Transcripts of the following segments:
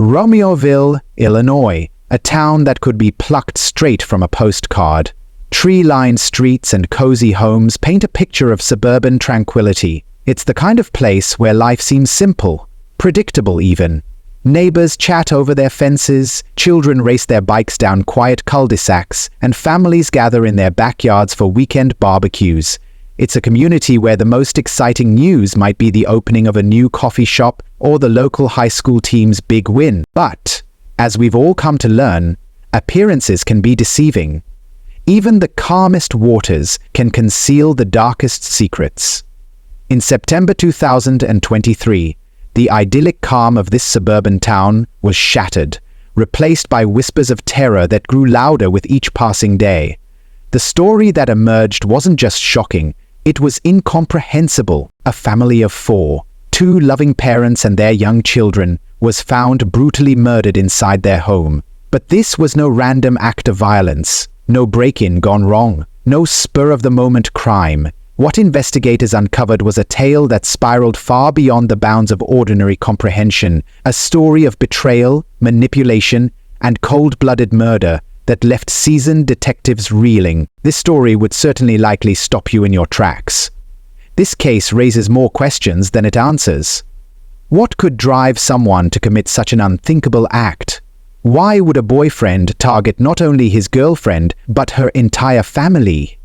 Romeoville, Illinois, a town that could be plucked straight from a postcard. Tree-lined streets and cozy homes paint a picture of suburban tranquility. It's the kind of place where life seems simple, predictable even. Neighbors chat over their fences, children race their bikes down quiet cul-de-sacs, and families gather in their backyards for weekend barbecues. It's a community where the most exciting news might be the opening of a new coffee shop or the local high school team's big win. But, as we've all come to learn, appearances can be deceiving. Even the calmest waters can conceal the darkest secrets. In September 2023, the idyllic calm of this suburban town was shattered, replaced by whispers of terror that grew louder with each passing day. The story that emerged wasn't just shocking, it was incomprehensible. A family of 4, 2 loving parents and their young children, was found brutally murdered inside their home. But this was no random act of violence, no break-in gone wrong, no spur-of-the-moment crime. What investigators uncovered was a tale that spiraled far beyond the bounds of ordinary comprehension, a story of betrayal, manipulation, and cold-blooded murder that left seasoned detectives reeling. This story would certainly likely stop you in your tracks. This case raises more questions than it answers. What could drive someone to commit such an unthinkable act? Why would a boyfriend target not only his girlfriend, but her entire family?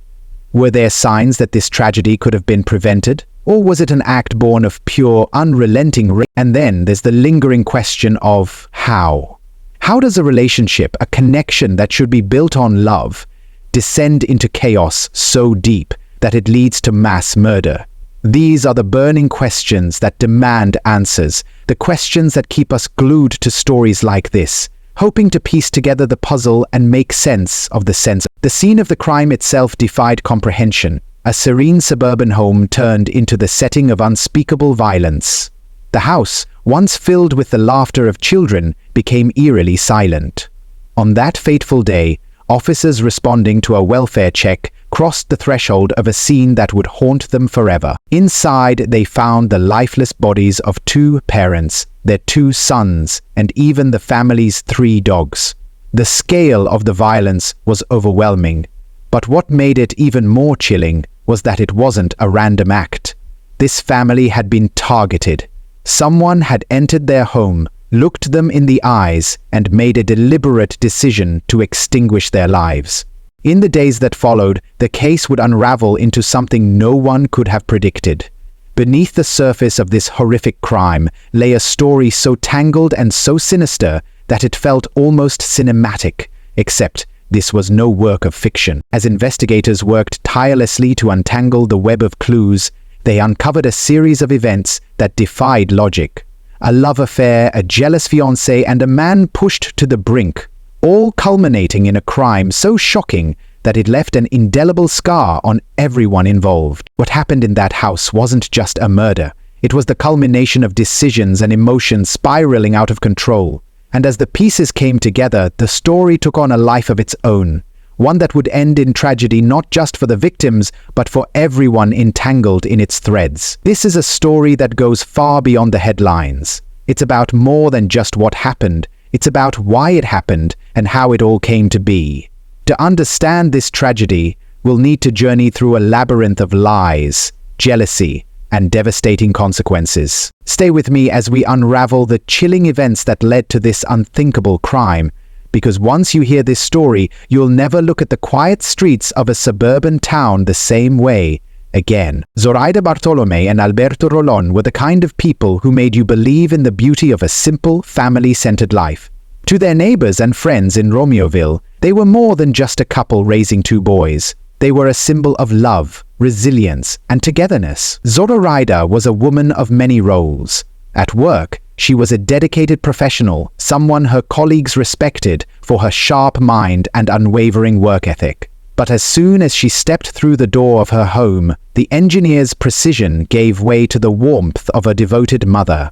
Were there signs that this tragedy could have been prevented? Or was it an act born of pure, unrelenting rage? And then there's the lingering question of how. How does a relationship, a connection that should be built on love, descend into chaos so deep that it leads to mass murder? These are the burning questions that demand answers, the questions that keep us glued to stories like this, hoping to piece together the puzzle and make sense of the sense. The scene of the crime itself defied comprehension. A serene suburban home turned into the setting of unspeakable violence. The house, once filled with the laughter of children, became eerily silent. On that fateful day, officers responding to a welfare check crossed the threshold of a scene that would haunt them forever. Inside, they found the lifeless bodies of 2 parents, their 2 sons, and even the family's 3 dogs. The scale of the violence was overwhelming, but what made it even more chilling was that it wasn't a random act. This family had been targeted. Someone had entered their home, looked them in the eyes, and made a deliberate decision to extinguish their lives. In the days that followed, the case would unravel into something no one could have predicted. Beneath the surface of this horrific crime lay a story so tangled and so sinister that it felt almost cinematic, except this was no work of fiction. As investigators worked tirelessly to untangle the web of clues, they uncovered a series of events that defied logic. A love affair, a jealous fiancé, and a man pushed to the brink, all culminating in a crime so shocking that it left an indelible scar on everyone involved. What happened in that house wasn't just a murder. It was the culmination of decisions and emotions spiraling out of control. And as the pieces came together, the story took on a life of its own, one that would end in tragedy not just for the victims, but for everyone entangled in its threads. This is a story that goes far beyond the headlines. It's about more than just what happened. It's about why it happened and how it all came to be. To understand this tragedy, we'll need to journey through a labyrinth of lies, jealousy, and devastating consequences. Stay with me as we unravel the chilling events that led to this unthinkable crime, because once you hear this story, you'll never look at the quiet streets of a suburban town the same way again. Zoraida Bartolome and Alberto Rolón were the kind of people who made you believe in the beauty of a simple, family-centered life. To their neighbors and friends in Romeoville, they were more than just a couple raising 2 boys. They were a symbol of love, resilience, and togetherness. Zoraida was a woman of many roles. At work, she was a dedicated professional, someone her colleagues respected for her sharp mind and unwavering work ethic. But as soon as she stepped through the door of her home, the engineer's precision gave way to the warmth of a devoted mother.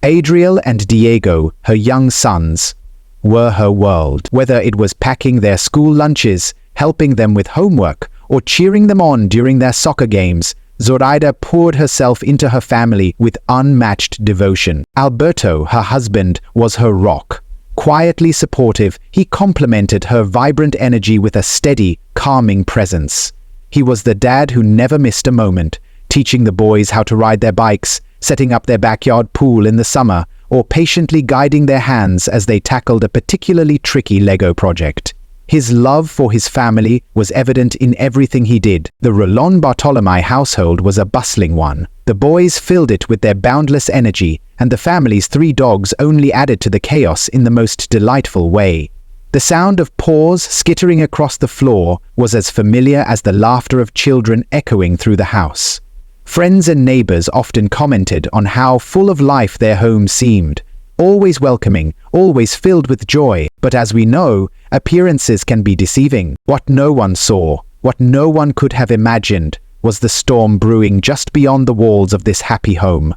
Adriel and Diego, her young sons, were her world. Whether it was packing their school lunches, helping them with homework, or cheering them on during their soccer games, Zoraida poured herself into her family with unmatched devotion. Alberto, her husband, was her rock. Quietly supportive, he complemented her vibrant energy with a steady, calming presence. He was the dad who never missed a moment, teaching the boys how to ride their bikes, setting up their backyard pool in the summer, or patiently guiding their hands as they tackled a particularly tricky Lego project. His love for his family was evident in everything he did. The Rolón Bartolomé household was a bustling one. The boys filled it with their boundless energy, and the family's 3 dogs only added to the chaos in the most delightful way. The sound of paws skittering across the floor was as familiar as the laughter of children echoing through the house. Friends and neighbors often commented on how full of life their home seemed, always welcoming, always filled with joy. But as we know, appearances can be deceiving. What no one saw, what no one could have imagined, was the storm brewing just beyond the walls of this happy home.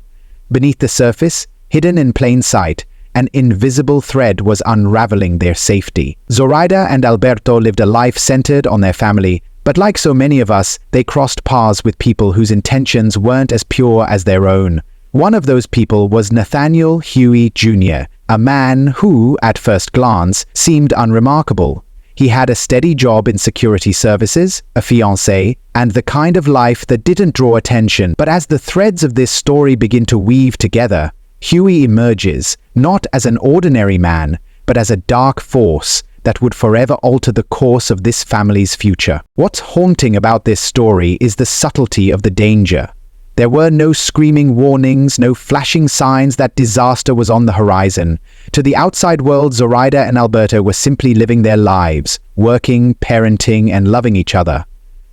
Beneath the surface, hidden in plain sight, an invisible thread was unraveling their safety. Zoraida and Alberto lived a life centered on their family, but like so many of us, they crossed paths with people whose intentions weren't as pure as their own. One of those people was Nathaniel Huey Jr., a man who, at first glance, seemed unremarkable. He had a steady job in security services, a fiancé, and the kind of life that didn't draw attention. But as the threads of this story begin to weave together, Huey emerges, not as an ordinary man, but as a dark force that would forever alter the course of this family's future. What's haunting about this story is the subtlety of the danger. There were no screaming warnings, no flashing signs that disaster was on the horizon. To the outside world, Zoraida and Alberto were simply living their lives, working, parenting, and loving each other.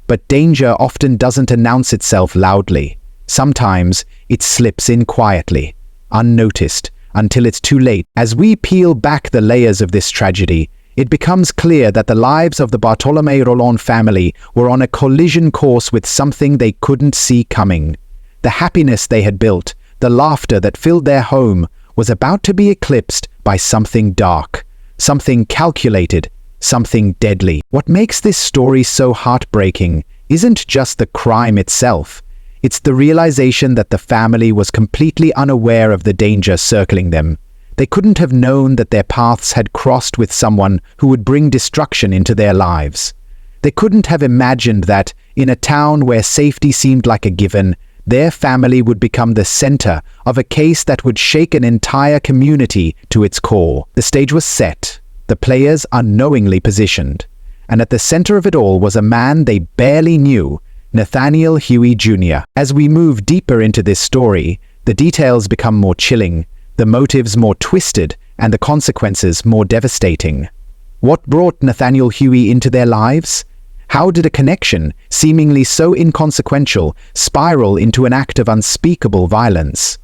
But danger often doesn't announce itself loudly. Sometimes it slips in quietly, unnoticed, until it's too late. As we peel back the layers of this tragedy, it becomes clear that the lives of the Bartolomé Rolón family were on a collision course with something they couldn't see coming. The happiness they had built, the laughter that filled their home, was about to be eclipsed by something dark, something calculated, something deadly. What makes this story so heartbreaking isn't just the crime itself. It's the realization that the family was completely unaware of the danger circling them. They couldn't have known that their paths had crossed with someone who would bring destruction into their lives. They couldn't have imagined that, in a town where safety seemed like a given, their family would become the center of a case that would shake an entire community to its core. The stage was set, the players unknowingly positioned, and at the center of it all was a man they barely knew, Nathaniel Huey Jr. As we move deeper into this story, the details become more chilling, the motives more twisted, and the consequences more devastating. What brought Nathaniel Huey into their lives? How did a connection, seemingly so inconsequential, spiral into an act of unspeakable violence?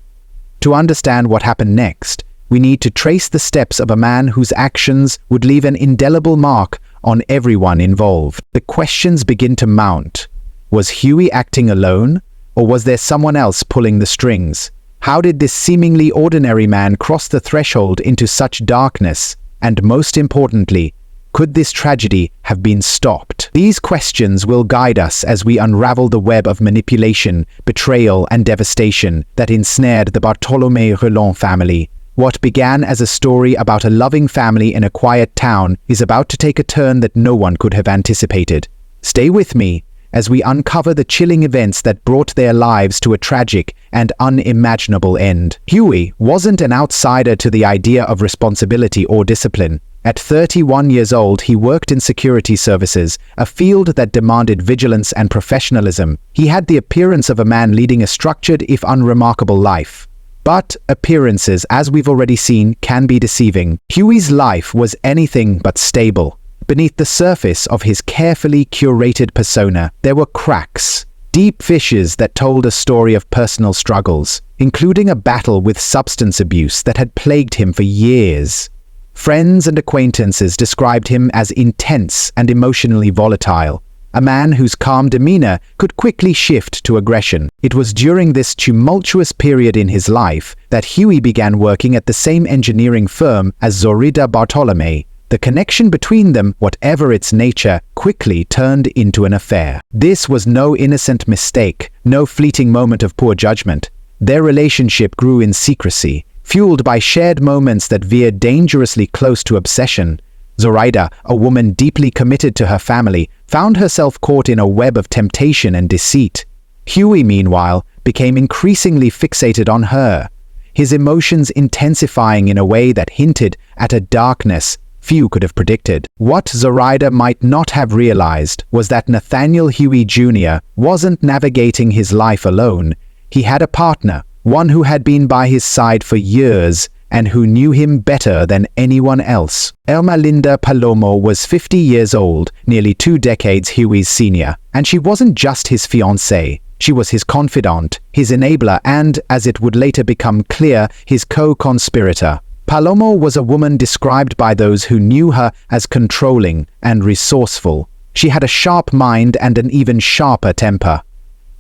To understand what happened next, we need to trace the steps of a man whose actions would leave an indelible mark on everyone involved. The questions begin to mount. Was Huey acting alone, or was there someone else pulling the strings? How did this seemingly ordinary man cross the threshold into such darkness? And most importantly, could this tragedy have been stopped? These questions will guide us as we unravel the web of manipulation, betrayal, and devastation that ensnared the Bartolomé Rolón family. What began as a story about a loving family in a quiet town is about to take a turn that no one could have anticipated. Stay with me as we uncover the chilling events that brought their lives to a tragic and unimaginable end. Huey wasn't an outsider to the idea of responsibility or discipline. At 31 years old, he worked in security services, a field that demanded vigilance and professionalism. He had the appearance of a man leading a structured, if unremarkable, life. But appearances, as we've already seen, can be deceiving. Huey's life was anything but stable. Beneath the surface of his carefully curated persona, there were cracks, deep fissures that told a story of personal struggles, including a battle with substance abuse that had plagued him for years. Friends and acquaintances described him as intense and emotionally volatile, a man whose calm demeanor could quickly shift to aggression. It was during this tumultuous period in his life that Huey began working at the same engineering firm as Zoraida Bartolomé, The connection between them, whatever its nature, quickly turned into an affair. This was no innocent mistake, no fleeting moment of poor judgment. Their relationship grew in secrecy, fueled by shared moments that veered dangerously close to obsession. Zoraida, a woman deeply committed to her family, found herself caught in a web of temptation and deceit. Huey, meanwhile, became increasingly fixated on her, his emotions intensifying in a way that hinted at a darkness few could have predicted. What Zoraida might not have realized was that Nathaniel Huey Jr. wasn't navigating his life alone. He had a partner, one who had been by his side for years and who knew him better than anyone else. Ermelinda Palomo was 50 years old, nearly 2 decades Huey's senior, and she wasn't just his fiancée. She was his confidant, his enabler, and, as it would later become clear, his co-conspirator. Palomo was a woman described by those who knew her as controlling and resourceful. She had a sharp mind and an even sharper temper.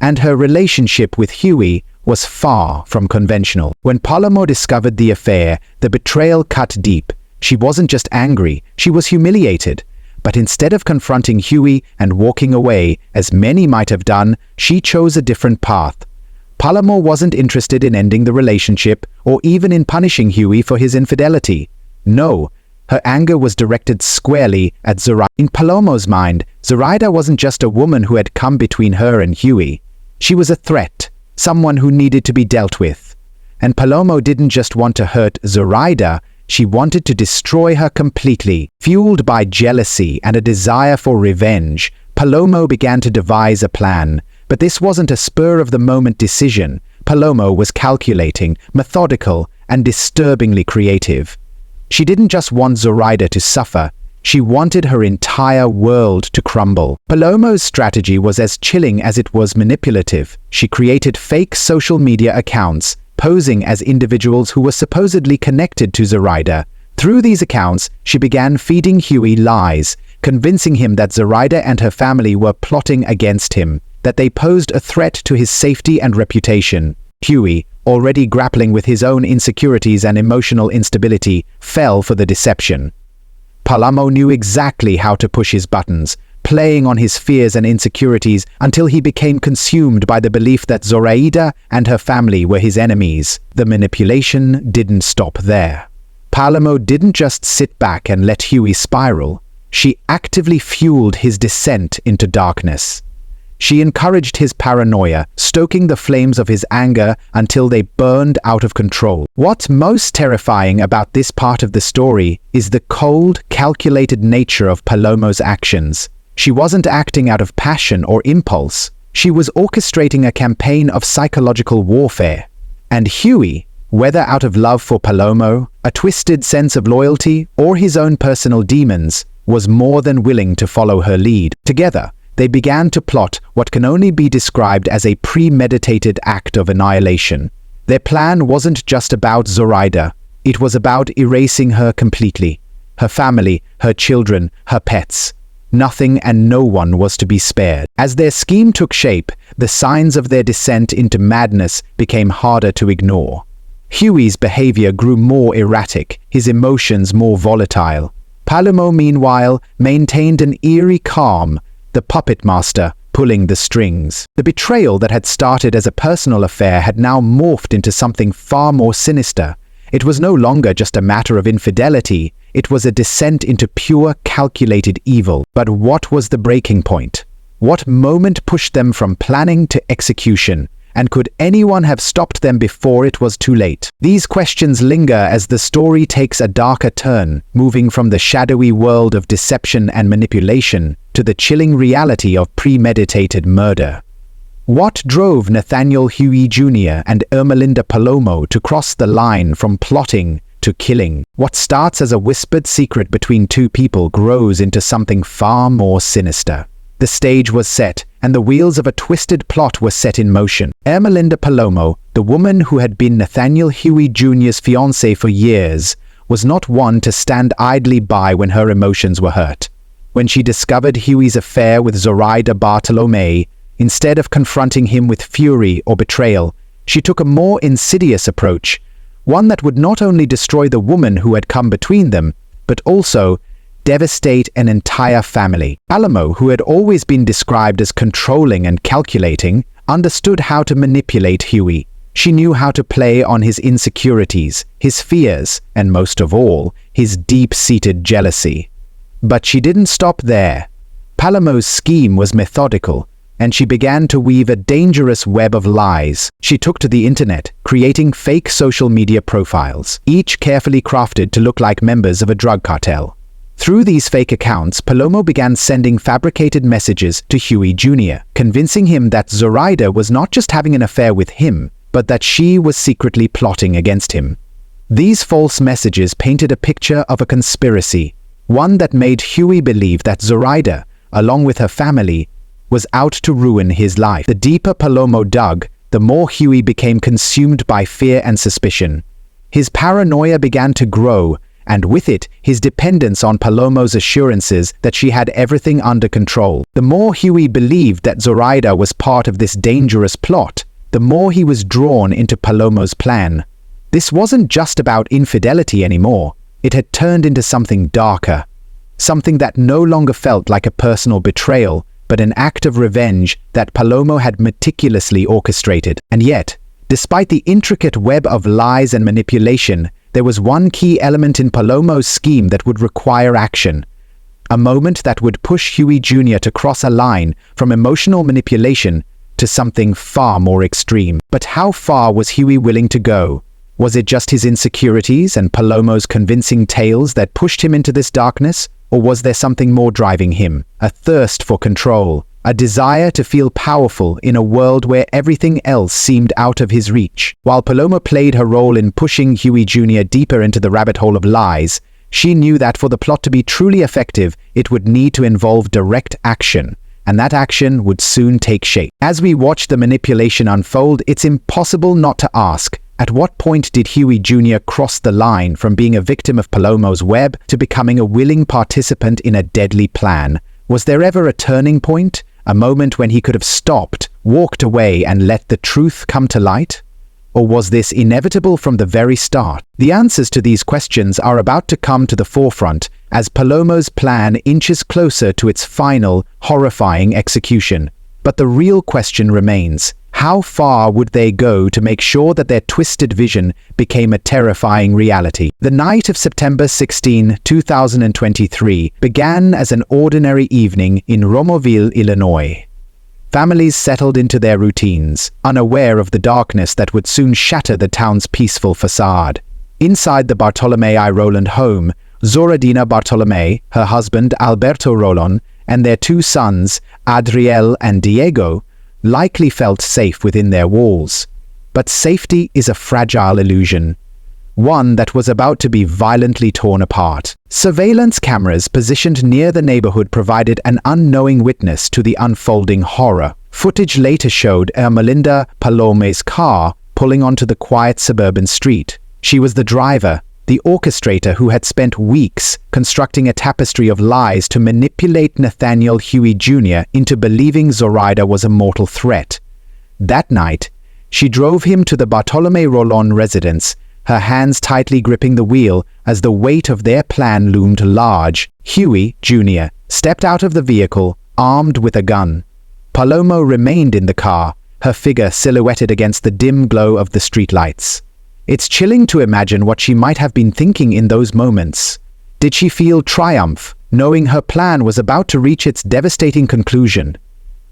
And her relationship with Huey was far from conventional. When Palomo discovered the affair, the betrayal cut deep. She wasn't just angry, she was humiliated. But instead of confronting Huey and walking away, as many might have done, she chose a different path. Palomo wasn't interested in ending the relationship or even in punishing Huey for his infidelity. No, her anger was directed squarely at Zoraida. In Palomo's mind, Zoraida wasn't just a woman who had come between her and Huey. She was a threat, someone who needed to be dealt with. And Palomo didn't just want to hurt Zoraida, she wanted to destroy her completely. Fueled by jealousy and a desire for revenge, Palomo began to devise a plan. But this wasn't a spur-of-the-moment decision. Palomo was calculating, methodical, and disturbingly creative. She didn't just want Zoraida to suffer, she wanted her entire world to crumble. Palomo's strategy was as chilling as it was manipulative. She created fake social media accounts, posing as individuals who were supposedly connected to Zoraida. Through these accounts, she began feeding Huey lies, convincing him that Zoraida and her family were plotting against him, that they posed a threat to his safety and reputation. Huey, already grappling with his own insecurities and emotional instability, fell for the deception. Palomo knew exactly how to push his buttons, playing on his fears and insecurities until he became consumed by the belief that Zoraida and her family were his enemies. The manipulation didn't stop there. Palomo didn't just sit back and let Huey spiral. She actively fueled his descent into darkness. She encouraged his paranoia, stoking the flames of his anger until they burned out of control. What's most terrifying about this part of the story is the cold, calculated nature of Palomo's actions. She wasn't acting out of passion or impulse. She was orchestrating a campaign of psychological warfare. And Huey, whether out of love for Palomo, a twisted sense of loyalty, or his own personal demons, was more than willing to follow her lead. Together, they began to plot what can only be described as a premeditated act of annihilation. Their plan wasn't just about Zoraida. It was about erasing her completely. Her family, her children, her pets. Nothing and no one was to be spared. As their scheme took shape, the signs of their descent into madness became harder to ignore. Huey's behavior grew more erratic, his emotions more volatile. Palomo, meanwhile, maintained an eerie calm, the puppet master pulling the strings. The betrayal that had started as a personal affair had now morphed into something far more sinister. It was no longer just a matter of infidelity, it was a descent into pure, calculated evil. But what was the breaking point? What moment pushed them from planning to execution? And could anyone have stopped them before it was too late? These questions linger as the story takes a darker turn, moving from the shadowy world of deception and manipulation to the chilling reality of premeditated murder. What drove Nathaniel Huey Jr. and Ermelinda Palomo to cross the line from plotting to killing? What starts as a whispered secret between two people grows into something far more sinister. The stage was set, and the wheels of a twisted plot were set in motion. Ermelinda Palomo, the woman who had been Nathaniel Huey Jr.'s fiancée for years, was not one to stand idly by when her emotions were hurt. When she discovered Huey's affair with Zoraida Bartolome, instead of confronting him with fury or betrayal, she took a more insidious approach, one that would not only destroy the woman who had come between them, but also devastate an entire family. Palomo, who had always been described as controlling and calculating, understood how to manipulate Huey. She knew how to play on his insecurities, his fears, and most of all, his deep-seated jealousy. But she didn't stop there. Palomo's scheme was methodical, and she began to weave a dangerous web of lies. She took to the internet, creating fake social media profiles, each carefully crafted to look like members of a drug cartel. Through these fake accounts, Palomo began sending fabricated messages to Huey Jr., convincing him that Zoraida was not just having an affair with him, but that she was secretly plotting against him. These false messages painted a picture of a conspiracy, one that made Huey believe that Zoraida, along with her family, was out to ruin his life. The deeper Palomo dug, the more Huey became consumed by fear and suspicion. His paranoia began to grow, and with it, his dependence on Palomo's assurances that she had everything under control. The more Huey believed that Zoraida was part of this dangerous plot, the more he was drawn into Palomo's plan. This wasn't just about infidelity anymore. It had turned into something darker, something that no longer felt like a personal betrayal, but an act of revenge that Palomo had meticulously orchestrated. And yet, despite the intricate web of lies and manipulation, there was one key element in Palomo's scheme that would require action. A moment that would push Huey Jr. to cross a line from emotional manipulation to something far more extreme. But how far was Huey willing to go? Was it just his insecurities and Palomo's convincing tales that pushed him into this darkness? Or was there something more driving him? A thirst for control, a desire to feel powerful in a world where everything else seemed out of his reach. While Palomo played her role in pushing Huey Jr. deeper into the rabbit hole of lies, she knew that for the plot to be truly effective, it would need to involve direct action. And that action would soon take shape. As we watch the manipulation unfold, it's impossible not to ask, at what point did Huey Jr. cross the line from being a victim of Palomo's web to becoming a willing participant in a deadly plan? Was there ever a turning point, a moment when he could have stopped, walked away, and let the truth come to light? Or was this inevitable from the very start? The answers to these questions are about to come to the forefront as Palomo's plan inches closer to its final, horrifying execution. But the real question remains: how far would they go to make sure that their twisted vision became a terrifying reality? The night of September 16, 2023 began as an ordinary evening in Romoville, Illinois. Families settled into their routines, unaware of the darkness that would soon shatter the town's peaceful facade. Inside the Bartolomei Roland home, Zoradina Bartolomei, her husband Alberto Rolon, and their two sons, Adriel and Diego, likely felt safe within their walls. But safety is a fragile illusion, one that was about to be violently torn apart. Surveillance cameras positioned near the neighborhood provided an unknowing witness to the unfolding horror. Footage later showed Ermelinda Palome's car pulling onto the quiet suburban street. She was the driver, the orchestrator who had spent weeks constructing a tapestry of lies to manipulate Nathaniel Huey Jr. into believing Zoraida was a mortal threat. That night, she drove him to the Bartolomé Rolon residence, her hands tightly gripping the wheel as the weight of their plan loomed large. Huey Jr. stepped out of the vehicle, armed with a gun. Palomo remained in the car, her figure silhouetted against the dim glow of the streetlights. It's chilling to imagine what she might have been thinking in those moments. Did she feel triumph, knowing her plan was about to reach its devastating conclusion?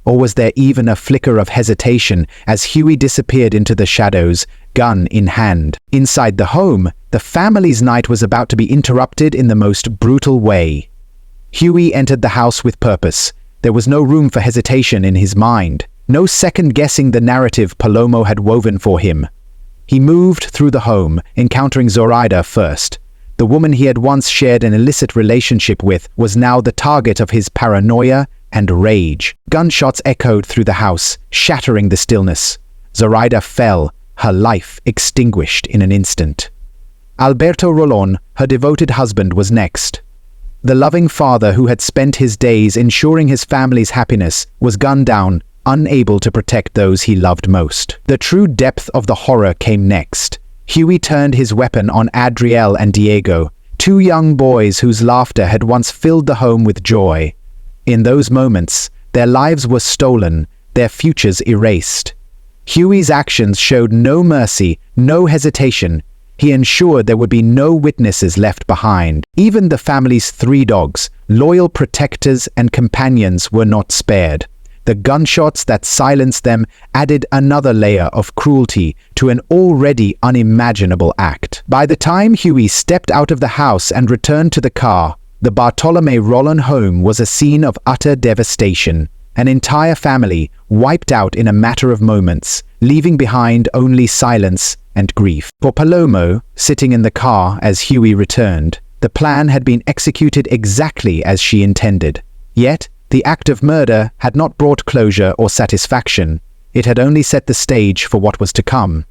Or was there even a flicker of hesitation as Huey disappeared into the shadows, gun in hand? Inside the home, the family's night was about to be interrupted in the most brutal way. Huey entered the house with purpose. There was no room for hesitation in his mind, no second-guessing the narrative Palomo had woven for him. He moved through the home, encountering Zoraida first. The woman he had once shared an illicit relationship with was now the target of his paranoia and rage. Gunshots echoed through the house, shattering the stillness. Zoraida fell, her life extinguished in an instant. Alberto Rolon, her devoted husband, was next. The loving father who had spent his days ensuring his family's happiness was gunned down, unable to protect those he loved most. The true depth of the horror came next. Huey turned his weapon on Adriel and Diego, two young boys whose laughter had once filled the home with joy. In those moments, their lives were stolen, their futures erased. Huey's actions showed no mercy, no hesitation. He ensured there would be no witnesses left behind. Even the family's 3 dogs, loyal protectors and companions, were not spared. The gunshots that silenced them added another layer of cruelty to an already unimaginable act. By the time Huey stepped out of the house and returned to the car, the Bartolome Rollin home was a scene of utter devastation. An entire family wiped out in a matter of moments, leaving behind only silence and grief. For Palomo, sitting in the car as Huey returned, the plan had been executed exactly as she intended. Yet, the act of murder had not brought closure or satisfaction. It had only set the stage for what was to come.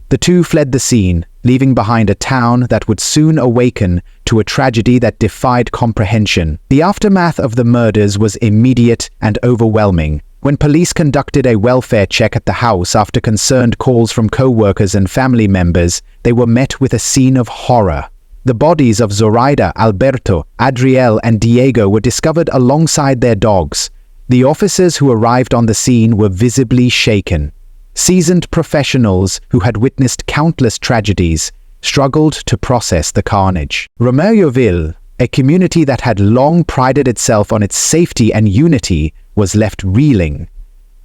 The two fled the scene, leaving behind a town that would soon awaken to a tragedy that defied comprehension. The aftermath of the murders was immediate and overwhelming. When police conducted a welfare check at the house after concerned calls from co-workers and family members, they were met with a scene of horror. The bodies of Zoraida, Alberto, Adriel, and Diego were discovered alongside their dogs. The officers who arrived on the scene were visibly shaken. Seasoned professionals who had witnessed countless tragedies struggled to process the carnage. Romeroville, a community that had long prided itself on its safety and unity, was left reeling.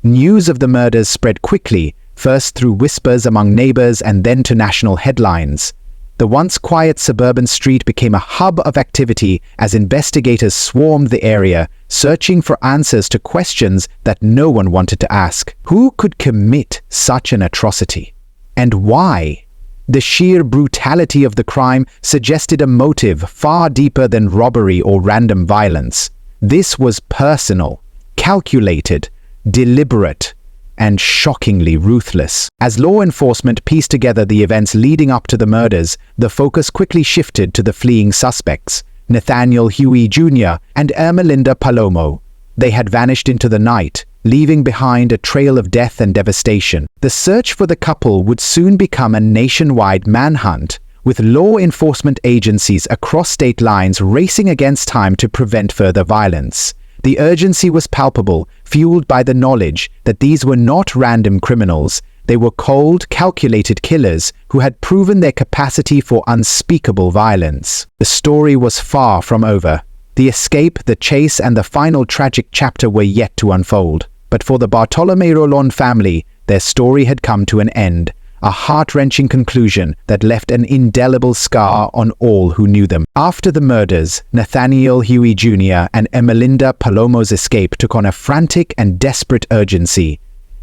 News of the murders spread quickly, first through whispers among neighbors and then to national headlines. The once quiet suburban street became a hub of activity as investigators swarmed the area, searching for answers to questions that no one wanted to ask. Who could commit such an atrocity? And why? The sheer brutality of the crime suggested a motive far deeper than robbery or random violence. This was personal, calculated, deliberate, and shockingly ruthless. As law enforcement pieced together the events leading up to the murders, the focus quickly shifted to the fleeing suspects, Nathaniel Huey Jr. and Ermelinda Palomo. They had vanished into the night, leaving behind a trail of death and devastation. The search for the couple would soon become a nationwide manhunt, with law enforcement agencies across state lines racing against time to prevent further violence. The urgency was palpable, fueled by the knowledge that these were not random criminals. They were cold, calculated killers who had proven their capacity for unspeakable violence. The story was far from over. The escape, the chase, and the final tragic chapter were yet to unfold. But for the Bartolome Rollin family, their story had come to an end. A heart-wrenching conclusion that left an indelible scar on all who knew them. After the murders, Nathaniel Huey Jr. and Ermelinda Palomo's escape took on a frantic and desperate urgency.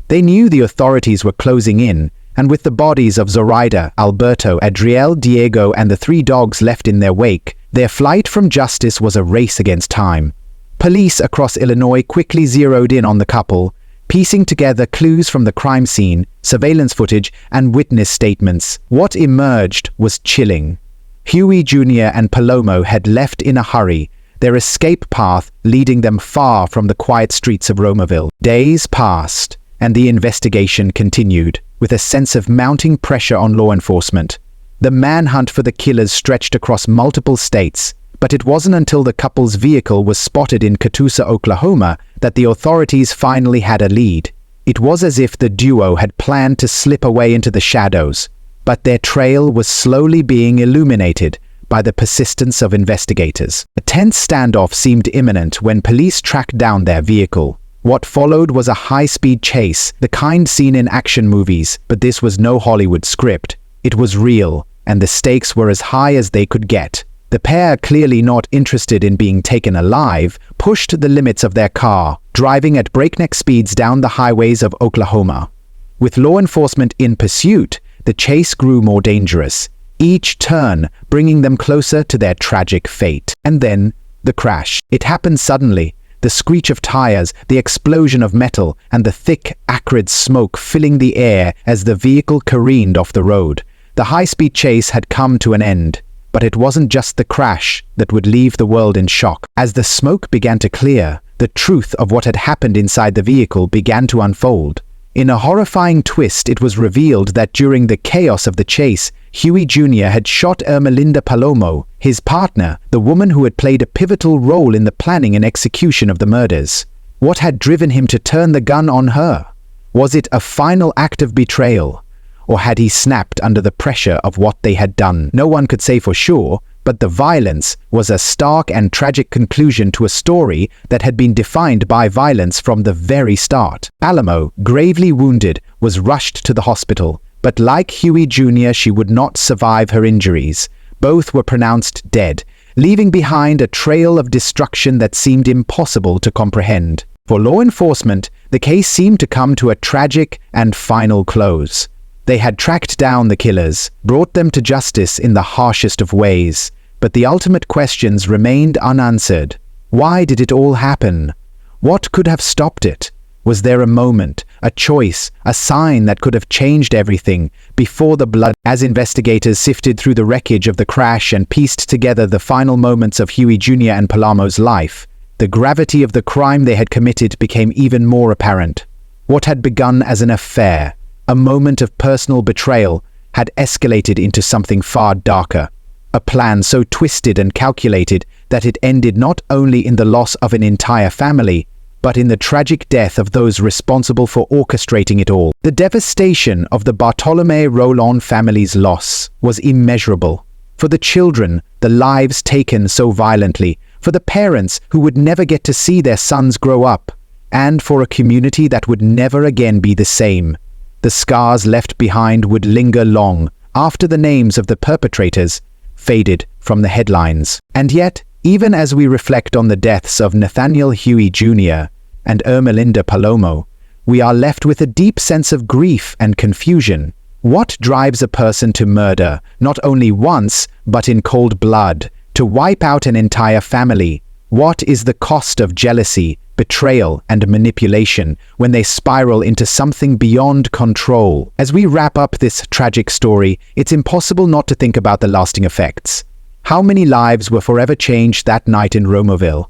They knew the authorities were closing in, and with the bodies of Zoraida, Alberto, Adriel, Diego, and the 3 dogs left in their wake, their flight from justice was a race against time. Police across Illinois quickly zeroed in on the couple, piecing together clues from the crime scene, surveillance footage, and witness statements. What emerged was chilling. Huey Jr. and Palomo had left in a hurry, their escape path leading them far from the quiet streets of Romeroville. Days passed, and the investigation continued, with a sense of mounting pressure on law enforcement. The manhunt for the killers stretched across multiple states, but it wasn't until the couple's vehicle was spotted in Catoosa, Oklahoma, that the authorities finally had a lead. It was as if the duo had planned to slip away into the shadows, but their trail was slowly being illuminated by the persistence of investigators. A tense standoff seemed imminent when police tracked down their vehicle. What followed was a high-speed chase, the kind seen in action movies, but this was no Hollywood script. It was real, and the stakes were as high as they could get. The pair, clearly not interested in being taken alive, pushed the limits of their car, driving at breakneck speeds down the highways of Oklahoma. With law enforcement in pursuit, the chase grew more dangerous, each turn bringing them closer to their tragic fate. And then, the crash. It happened suddenly, the screech of tires, the explosion of metal, and the thick, acrid smoke filling the air as the vehicle careened off the road. The high-speed chase had come to an end. But it wasn't just the crash that would leave the world in shock. As the smoke began to clear, the truth of what had happened inside the vehicle began to unfold. In a horrifying twist, it was revealed that during the chaos of the chase, Huey Jr. had shot Ermelinda Palomo, his partner, the woman who had played a pivotal role in the planning and execution of the murders. What had driven him to turn the gun on her? Was it a final act of betrayal? Or had he snapped under the pressure of what they had done? No one could say for sure, but the violence was a stark and tragic conclusion to a story that had been defined by violence from the very start. Alamo, gravely wounded, was rushed to the hospital, but like Huey Jr., she would not survive her injuries. Both were pronounced dead, leaving behind a trail of destruction that seemed impossible to comprehend. For law enforcement, the case seemed to come to a tragic and final close. They had tracked down the killers, brought them to justice in the harshest of ways, but the ultimate questions remained unanswered. Why did it all happen? What could have stopped it? Was there a moment, a choice, a sign that could have changed everything before the blood? As investigators sifted through the wreckage of the crash and pieced together the final moments of Huey Jr. and Palomo's life, the gravity of the crime they had committed became even more apparent. What had begun as an affair, a moment of personal betrayal, had escalated into something far darker. A plan so twisted and calculated that it ended not only in the loss of an entire family, but in the tragic death of those responsible for orchestrating it all. The devastation of the Bartolome Rollon family's loss was immeasurable. For the children, the lives taken so violently, for the parents who would never get to see their sons grow up, and for a community that would never again be the same. The scars left behind would linger long after the names of the perpetrators faded from the headlines. And yet, even as we reflect on the deaths of Nathaniel Huey Jr. and Ermelinda Palomo, we are left with a deep sense of grief and confusion. What drives a person to murder, not only once, but in cold blood, to wipe out an entire family? What is the cost of jealousy, betrayal, and manipulation when they spiral into something beyond control? As we wrap up this tragic story, it's impossible not to think about the lasting effects. How many lives were forever changed that night in Romoville?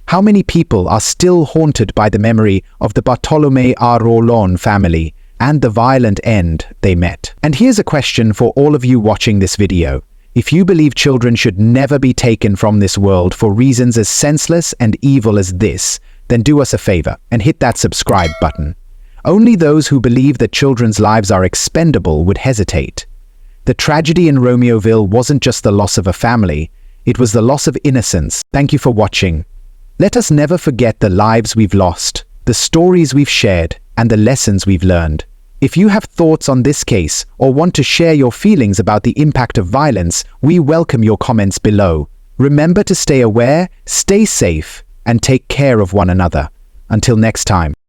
How many people are still haunted by the memory of the Bartolome A. Rollon family and the violent end they met? And here's a question for all of you watching this video. If you believe children should never be taken from this world for reasons as senseless and evil as this, then do us a favor and hit that subscribe button. Only those who believe that children's lives are expendable would hesitate. The tragedy in Romeoville wasn't just the loss of a family, it was the loss of innocence. Thank you for watching. Let us never forget the lives we've lost, the stories we've shared, and the lessons we've learned. If you have thoughts on this case or want to share your feelings about the impact of violence, we welcome your comments below. Remember to stay aware, stay safe, and take care of one another. Until next time.